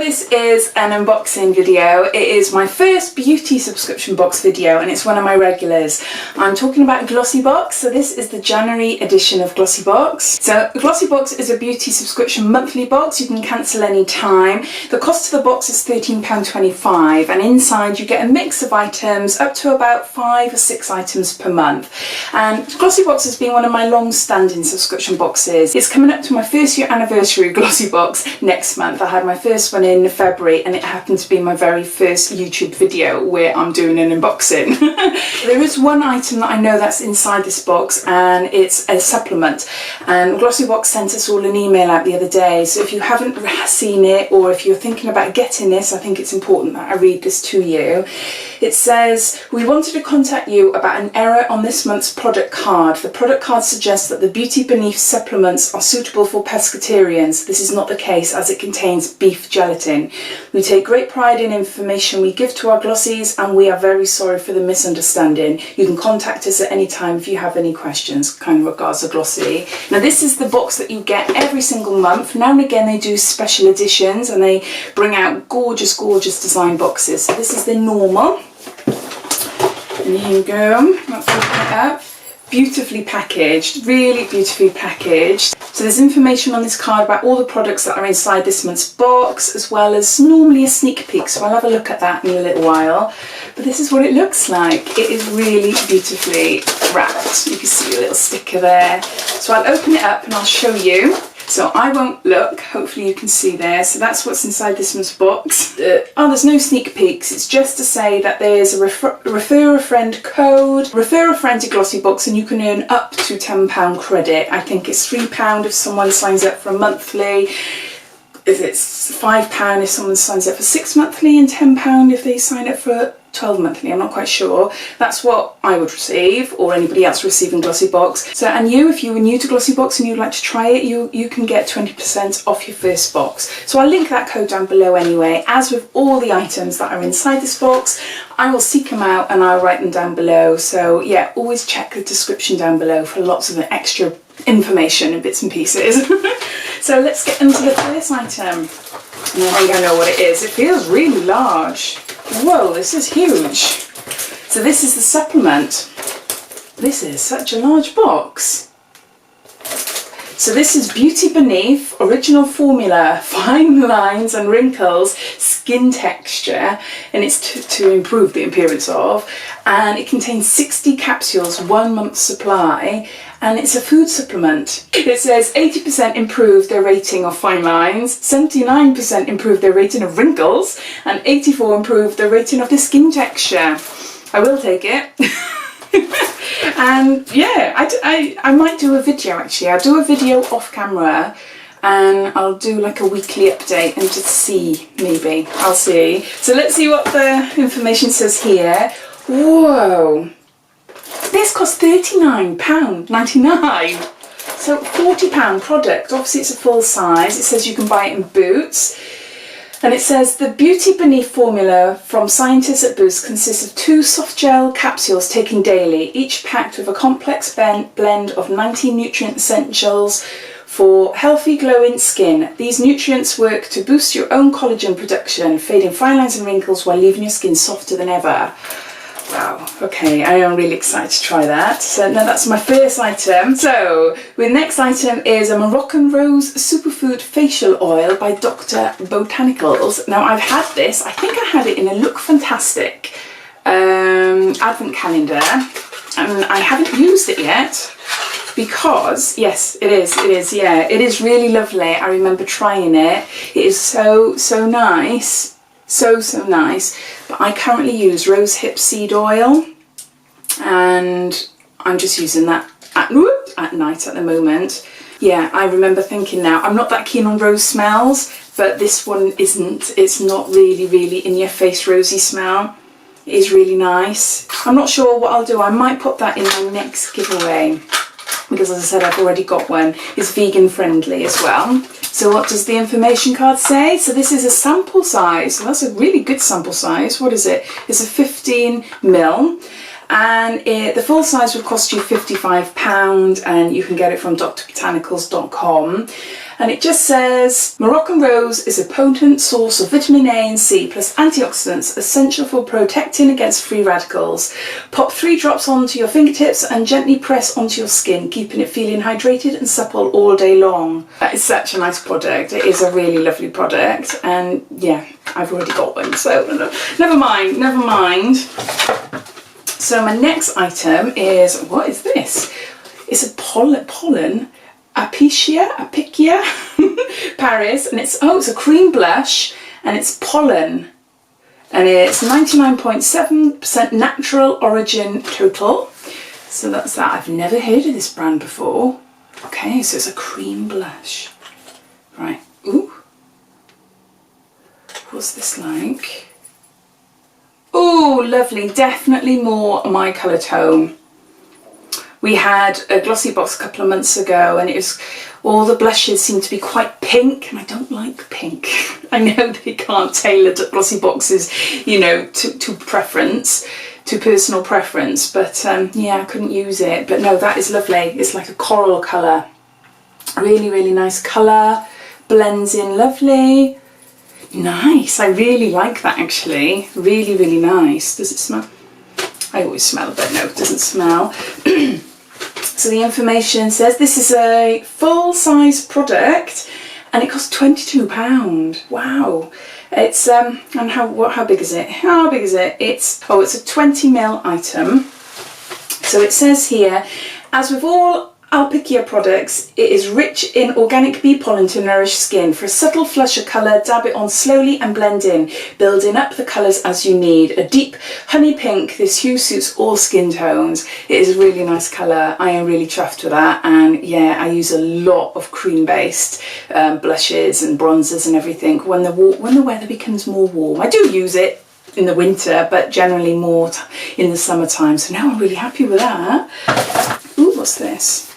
this is an unboxing video. It is my first beauty subscription box video and it's one of my regulars. I'm talking about Glossybox. So this is the January edition of Glossybox. So Glossybox is a beauty subscription monthly box. You can cancel any time. The cost of the box is £13.25 and inside you get a mix of items up to about 5 or 6 items per month. And Glossybox has been one of my long-standing subscription boxes. It's coming up to my first year anniversary of Glossybox next month. I had my first one in February and it happened to be my very first YouTube video where I'm doing an unboxing. There is one item that I know that's inside this box and it's a supplement, and Glossybox sent us all an email out the other day, so if you haven't seen it or if you're thinking about getting this, I think it's important that I read this to you. It says, "We wanted to contact you about an error on this month's product card. The product card suggests that the Beauty Beneath supplements are suitable for pescatarians. This is not the case as it contains beef gelatin. We take great pride in information we give to our glossies and we are very sorry for the misunderstanding. You can contact us at any time if you have any questions. Kind regards, a Glossy." Now this is the box that you get every single month. Now and again they do special editions and they bring out gorgeous design boxes. So this is the normal. And here you go, let's open it up. Beautifully packaged, really beautifully packaged. So there's information on this card about all the products that are inside this month's box, as well as normally a sneak peek, so I'll have a look at that in a little while. But this is what it looks like. It is really beautifully wrapped. You can see a little sticker there. So I'll open it up and I'll show you. So I won't look, hopefully you can see there. So that's what's inside this month's box. Oh, there's no sneak peeks. It's just to say that there's a refer a friend code. Refer a friend to Glossybox and you can earn up to £10 credit. I think it's £3 if someone signs up for a monthly. If it's £5 if someone signs up for 6 monthly and £10 if they sign up for 12 monthly, I'm not quite sure. That's what I would receive, or anybody else receiving Glossybox. So, and you, if you were new to Glossybox and you'd like to try it, you can get 20% off your first box. So I'll link that code down below anyway. As with all the items that are inside this box, I will seek them out and I'll write them down below. So yeah, always check the description down below for lots of extra information and bits and pieces. So let's get into the first item. And I think I know what it is. It feels really large. Whoa, this is huge. So this is the supplement. This is such a large box. So this is Beauty Beneath Original Formula, Fine Lines and Wrinkles, Skin Texture, and it's to improve the appearance of, and it contains 60 capsules, 1 month's supply, and it's a food supplement. It says 80% improve their rating of fine lines, 79% improve their rating of wrinkles, and 84% improve their rating of the skin texture. I will take it. And yeah, I might do a video actually. I'll do a video off camera and I'll do like a weekly update and just see, maybe. I'll see. So let's see what the information says here. Whoa. This costs £39.99. So £40 product. Obviously it's a full size. It says you can buy it in Boots. And it says the Beauty Beneath formula from scientists at Boots consists of 2 soft gel capsules taken daily, each packed with a complex blend of 19 nutrient essentials for healthy glowing skin. These nutrients work to boost your own collagen production, fading fine lines and wrinkles while leaving your skin softer than ever. Wow, okay, I am really excited to try that. So now that's my first item. So the next item is a Moroccan Rose Superfood Facial Oil by Dr. Botanicals. Now I've had this, I think I had it in a Look Fantastic advent calendar, and I haven't used it yet because, yes, it is, yeah, it is really lovely. I remember trying it. It is so nice. So nice. But I currently use rosehip seed oil and I'm just using that at night at the moment. Yeah, I remember thinking now, I'm not that keen on rose smells, but this one isn't. It's not really in your face rosy smell. It is really nice. I'm not sure what I'll do. I might put that in my next giveaway because, as I said, I've already got one. It's vegan friendly as well. So what does the information card say? So this is a sample size. So that's a really good sample size. What is it? It's a 15ml. And the full size would cost you £55 and you can get it from drbotanicals.com. And it just says, Moroccan rose is a potent source of vitamin A and C plus antioxidants essential for protecting against free radicals. Pop 3 drops onto your fingertips and gently press onto your skin, keeping it feeling hydrated and supple all day long. That is such a nice product. It is a really lovely product, and yeah, I've already got one, so never mind, never mind. So my next item is, what is this? It's a pollen Apicea Paris, and it's a cream blush, and it's pollen, and it's 99.7% natural origin total. So that's that. I've never heard of this brand before. Okay, so it's a cream blush. Right. Ooh. What's this like? Oh, lovely. Definitely more my colour tone. We had a Glossybox a couple of months ago, and it was, all the blushes seem to be quite pink, and I don't like pink. I know they can't tailor Glossyboxes, you know, to preference, to personal preference, but yeah, I couldn't use it. But no, that is lovely. It's like a coral colour. Really, really nice colour. Blends in lovely. Nice. I really like that, actually. Really, really nice. Does it smell? I always smell, but no, it doesn't smell. So the information says this is a full-size product, and it costs £22. Wow. It's and how big is it? How big is it? It's a 20ml item. So it says here, as with all Alpicia products, it is rich in organic bee pollen to nourish skin. For a subtle flush of colour, dab it on slowly and blend in, building up the colours as you need. A deep honey pink, this hue suits all skin tones. It is a really nice colour. I am really chuffed with that, and yeah, I use a lot of cream-based blushes and bronzers and everything when the weather becomes more warm. I do use it in the winter, but generally more in the summertime, so now I'm really happy with that. Ooh, what's this?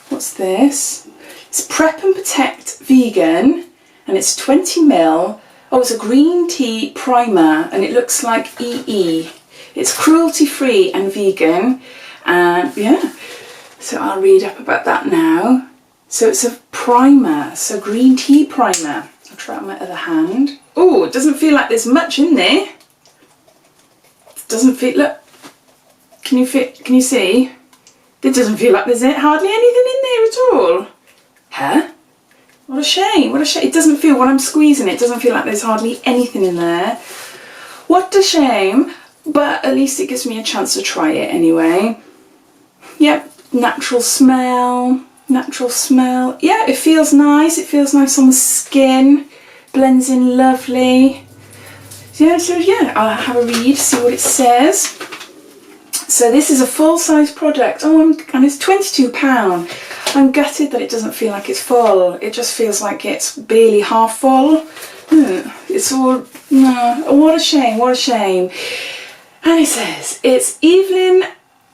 What's this? It's Prep and Protect Vegan, and it's 20ml. Oh, it's a green tea primer, and it looks like EE. It's cruelty-free and vegan, and yeah, so I'll read up about that now. So it's a primer, so green tea primer. I'll try it on my other hand. Oh, it doesn't feel like there's much in there. It doesn't feel, look, can you see? It doesn't feel like there's hardly anything in there at all. Huh? What a shame, what a shame. It doesn't feel, when I'm squeezing it doesn't feel like there's hardly anything in there. What a shame, but at least it gives me a chance to try it anyway. Yep, natural smell, natural smell. Yeah, it feels nice on the skin, blends in lovely. Yeah, so yeah, I'll have a read, see what it says. So this is a full-size product. Oh, and it's £22. I'm gutted that it doesn't feel like it's full. It just feels like it's barely half full. It's all, no, what a shame, what a shame. And it says, it's Evelyn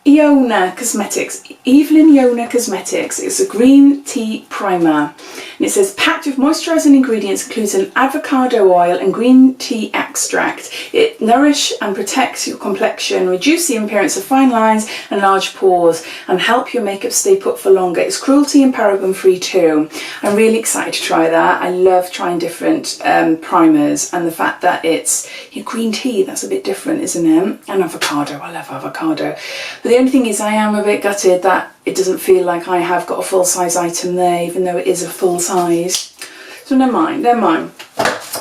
Iona Cosmetics. Evelyn Iona Cosmetics. It's a green tea primer. And it says, packed with moisturising ingredients, includes an avocado oil and green tea extract. It nourishes and protects your complexion, reduce the appearance of fine lines and large pores, and help your makeup stay put for longer. It's cruelty and paraben free too. I'm really excited to try that. I love trying different primers, and the fact that it's green tea, that's a bit different, isn't it? And avocado, I love avocado. But the only thing is, I am a bit gutted that it doesn't feel like I have got a full-size item there, even though it is a full size. So never mind, never mind.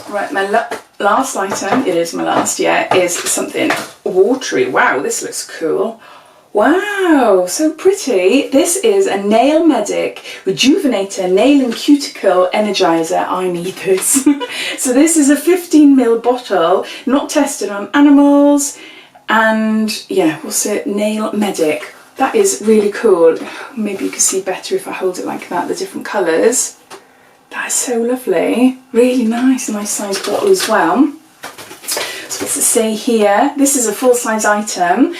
Right, my last item, it is my last, yeah, is something watery. Wow, this looks cool. Wow, so pretty. This is a Nail Medic Rejuvenator Nail and Cuticle Energizer. I need this. So this is a 15ml bottle, not tested on animals. And yeah, what's it? Nail Medic. That is really cool. Maybe you can see better if I hold it like that, the different colours. That is so lovely. Really nice size bottle as well. So what's it say here? This is a full-size item,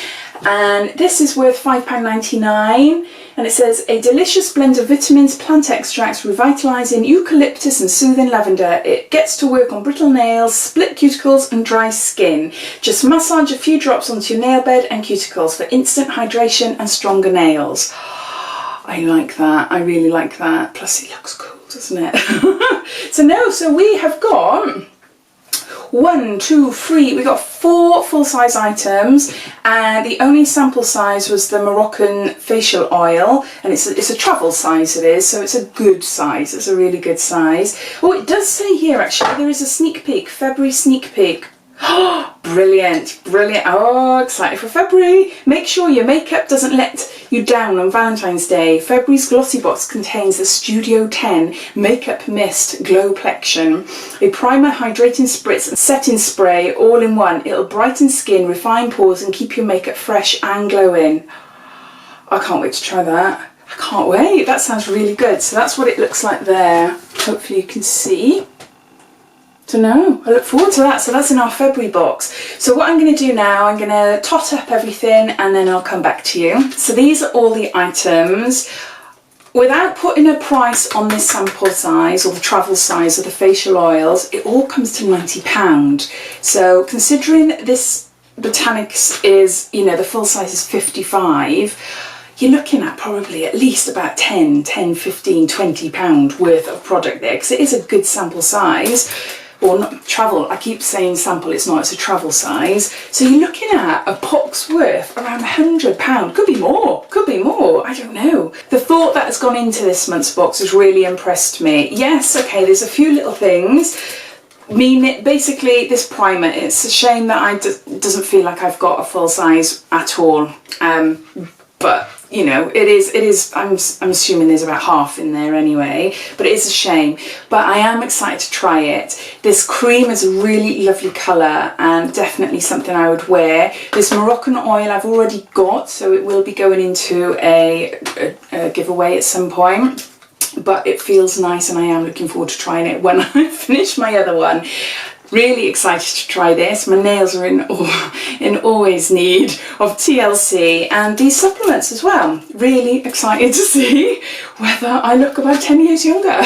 and this is worth £5.99. And it says, a delicious blend of vitamins, plant extracts, revitalising eucalyptus and soothing lavender. It gets to work on brittle nails, split cuticles and dry skin. Just massage a few drops onto your nail bed and cuticles for instant hydration and stronger nails. I like that. I really like that. Plus it looks cool doesn't it? So we have got 1, 2, 3, we got 4 full-size items, and the only sample size was the Moroccan Facial Oil, and it's a travel size it is, so it's a good size, it's a really good size. Oh, it does say here actually there is a sneak peek, February sneak peek. Oh, brilliant, brilliant. Oh, excited for February. Make sure your makeup doesn't let you down on Valentine's Day. February's Glossybox contains the Studio 10 Makeup Mist Glow Plexion, a primer, hydrating spritz and setting spray all in one. It'll brighten skin, refine pores and keep your makeup fresh and glowing. I can't wait to try that. I can't wait. That sounds really good. So that's what it looks like there. Hopefully you can see. So no, I look forward to that. So that's in our February box. So what I'm going to do now, I'm going to tot up everything and then I'll come back to you. So these are all the items. Without putting a price on this sample size or the travel size of the facial oils, it all comes to £90. So considering this Botanics is, you know, the full size is 55, you're looking at probably at least about 10, 15, £20 worth of product there, because it is a good sample size. Or not travel, I keep saying sample, it's not, it's a travel size. So you're looking at a box worth around £100, could be more, I don't know. The thought that has gone into this month's box has really impressed me. Yes, okay, there's a few little things. Basically this primer, it's a shame that doesn't feel like I've got a full size at all. But you know, it is, I'm assuming there's about half in there anyway, but it is a shame. But I am excited to try it. This cream is a really lovely colour and definitely something I would wear. This Moroccan oil I've already got, so it will be going into a giveaway at some point. But it feels nice and I am looking forward to trying it when I finish my other one. Really excited to try this. My nails are in always need of TLC, and these supplements as well. Really excited to see whether I look about 10 years younger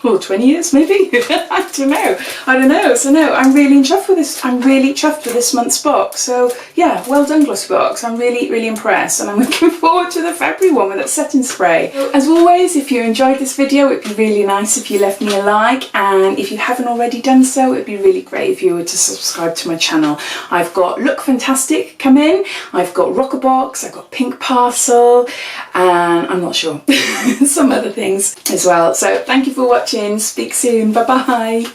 or 20 years maybe. I don't know. So no, I'm really chuffed with this. I'm really chuffed with this month's box. So yeah, well done Glossybox. I'm really impressed, and I'm looking forward to the February one with that setting spray. As always, if you enjoyed this video, it'd be really nice if you left me a like, and if you haven't already done so, it'd be really great if you were to subscribe to my channel. I've got Look Fantastic coming, I've got Rockerbox, I've got Pink Parcel, and I'm not sure, some other things as well. So thank you for watching, speak soon, bye bye.